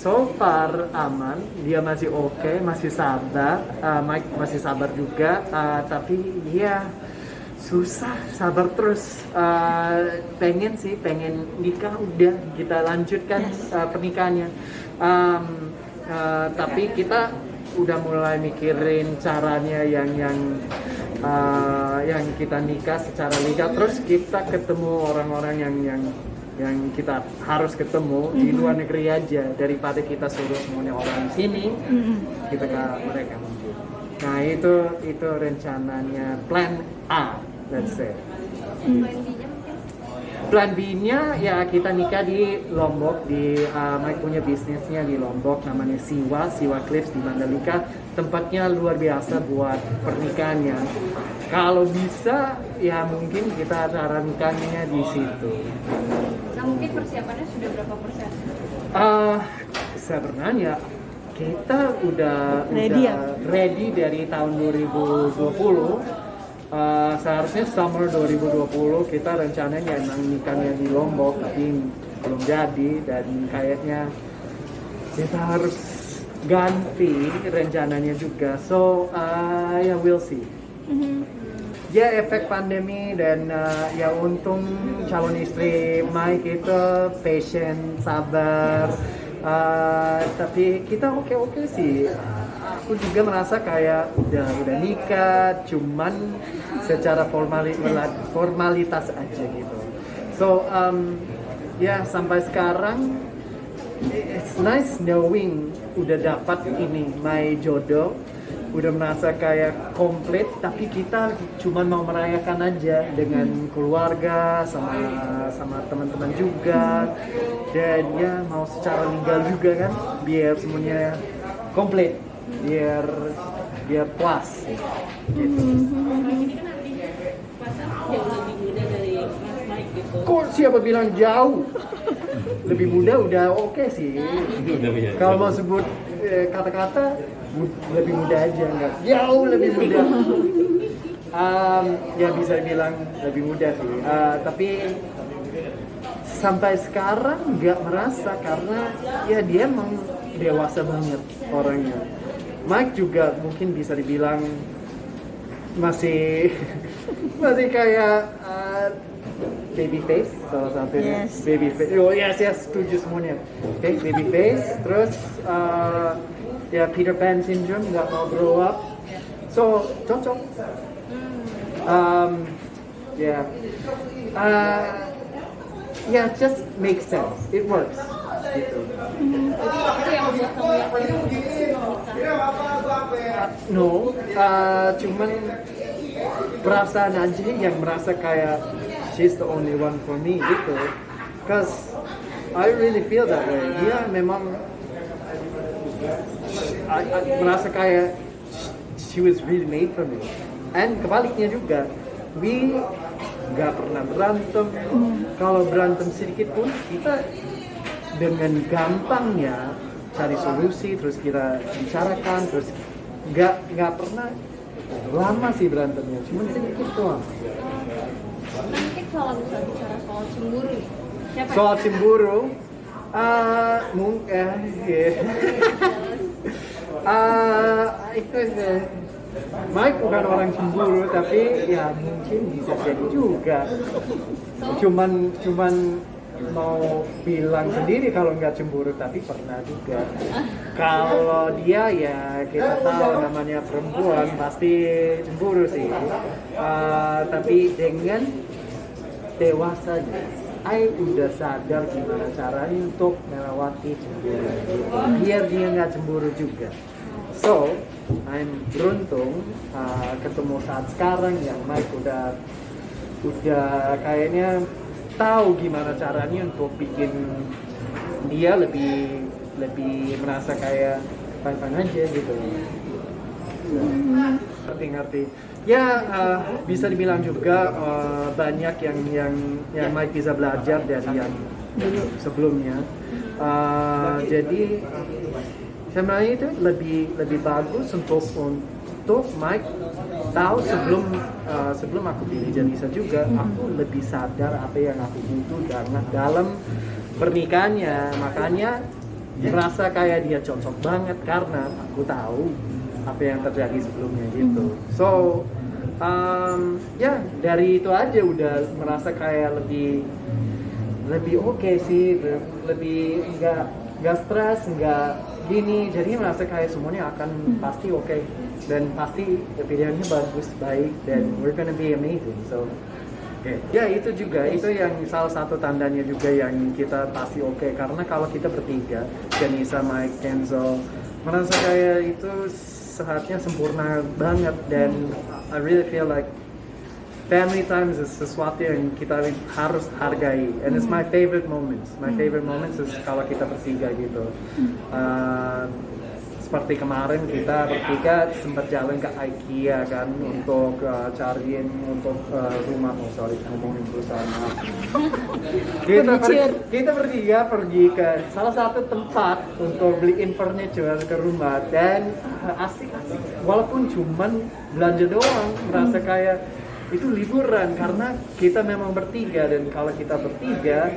so far aman, dia masih oke, masih sabar, Mike masih sabar juga, tapi ya susah, sabar terus. Pengen nikah udah kita lanjutkan pernikahannya. Tapi kita udah mulai mikirin caranya yang kita nikah secara legal, terus kita ketemu orang-orang yang kita harus ketemu di luar negeri aja daripada kita suruh semuanya orang di sini, kita ke mereka mungkin. Nah itu rencananya plan A, let's say. Plan B-nya ya kita nikah di Lombok, di Mike punya bisnisnya di Lombok namanya Siwa Cliffs di Mandalika. Tempatnya luar biasa buat pernikahannya. Kalau bisa ya mungkin kita sarankannya di situ. Nah mungkin persiapannya sudah berapa persen? Sebenarnya kita udah Ready dari tahun 2020. Seharusnya summer 2020 kita rencananya emang nikahnya di Lombok, tapi belum jadi dan kayaknya kita harus ganti rencananya juga. So ya we'll see. Ya efek pandemi dan ya untung calon istri Mike itu patient, sabar. Tapi kita oke sih. Aku juga merasa kayak udah nikah, cuman secara formalitas aja gitu. So ya sampai sekarang it's nice knowing udah dapat ini my jodoh, udah merasa kayak komplit, tapi kita cuman mau merayakan aja dengan keluarga sama teman-teman juga, dan ya mau secara legal juga kan biar semuanya komplit, biar puas gitu. Jauh lebih muda dari Mas Mike gitu. Kok siapa bilang jauh? Lebih muda udah oke sih. Kalau mau sebut kata-kata lebih muda aja, enggak jauh lebih muda. Ya bisa bilang lebih muda sih. Tapi sampai sekarang nggak merasa karena ya dia emang dewasa banget orangnya. Mike juga mungkin bisa dibilang masih kayak baby face salah satunya. Yes. Baby face. Oh yes setuju semuanya. Okay, baby face. Terus ya Peter Pan syndrome, nggak mau grow up. So cocok. Yeah, just makes sense. It works. Gitu. Itu yang membuat kamu yakin untuk nikah? No, cuman perasaan aja yang merasa kayak she's the only one for me gitu. Cause I really feel that way. Dia memang I merasa kayak she was really made for me. And kebaliknya juga, we nggak pernah berantem. Kalau berantem sedikit pun kita dengan gampangnya cari solusi, terus kita bicarakan, terus nggak pernah lama sih berantemnya, cuma sedikit doang. Mungkin kalau misalnya bicara soal cemburu nih, siapa? Soal cemburu, mungkin, itu Mike bukan orang cemburu, tapi ya mungkin bisa jadi juga. Cuman mau bilang sendiri kalau nggak cemburu, tapi pernah juga. Kalau dia ya kita tahu namanya perempuan pasti cemburu sih. Tapi dengan dewasanya, I udah sadar gimana caranya untuk melewati cemburu, biar dia nggak cemburu juga. So, I'm beruntung ketemu saat sekarang yang Mike udah kayaknya tahu gimana caranya untuk bikin dia lebih merasa kayak fine aja gitu. Ngerti. Ya bisa dibilang juga banyak yang Mike bisa belajar dari yang sebelumnya. Jadi sebenarnya itu lebih bagus untuk Mike tahu sebelum aku pilih Janisa juga, aku lebih sadar apa yang aku butuh dalam pernikahannya. Makanya merasa kayak dia cocok banget karena aku tahu apa yang terjadi sebelumnya gitu. So ya dari itu aja udah merasa kayak lebih oke sih, lebih nggak stres, nggak gini, jadi merasa kayak semuanya akan pasti oke dan pasti pilihannya bagus, baik, dan we're gonna be amazing. So ya itu juga, itu yang salah satu tandanya juga yang kita pasti oke, karena kalau kita bertiga, Janisa, Mike, Kenzo, merasa kayak itu saatnya sempurna banget, dan I really feel like family time is sesuatu yang kita harus hargai, and it's my favorite moments. My favorite moments is kalau kita bertiga gitu. Seperti kemarin kita bertiga sempat jalan ke IKEA kan untuk cariin untuk rumah. Oh sorry, ngomongin perusahaan. Kita bertiga pergi ke salah satu tempat untuk beliin furniture ke rumah, dan asik-asik. Walaupun cuman belanja doang, merasa kayak itu liburan karena kita memang bertiga, dan kalau kita bertiga,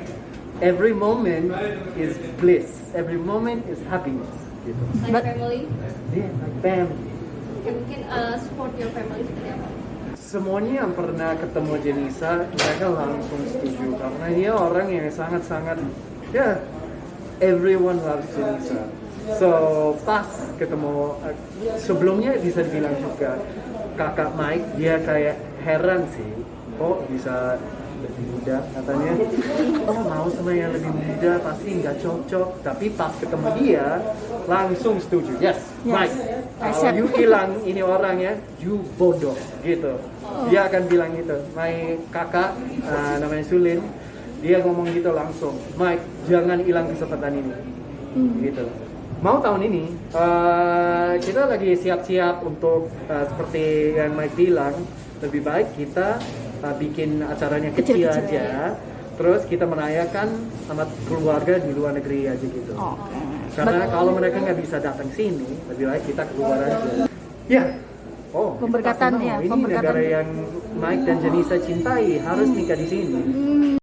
every moment is bliss, every moment is happiness gitu. Like family? Yeah, like family. Mungkin support your family seperti apa? Semuanya yang pernah ketemu Janisa, mereka langsung setuju karena dia orang yang sangat-sangat, ya, everyone loves Janisa. So pas ketemu sebelumnya bisa dibilang juga kakak Mike, dia kayak heran sih, kok bisa lebih muda katanya. Oh mau sama yang lebih muda pasti nggak cocok. Tapi pas ketemu dia langsung setuju. Yes. Mike. Kalau you bilang ini orangnya, you bodoh gitu. Dia akan bilang gitu. My kakak namanya Sulin, dia ngomong gitu langsung. Mike, jangan hilang kesempatan ini. Gitu. Mau tahun ini kita lagi siap-siap untuk seperti yang Mike bilang, lebih baik kita bikin acaranya kecil aja, terus kita merayakan sama keluarga di luar negeri aja gitu. Karena kalau mereka nggak bisa datang sini, lebih baik kita keluar aja. Ya, Pemberkatan ya, ini negara yang Mike dan Janisa cintai, harus nikah di sini.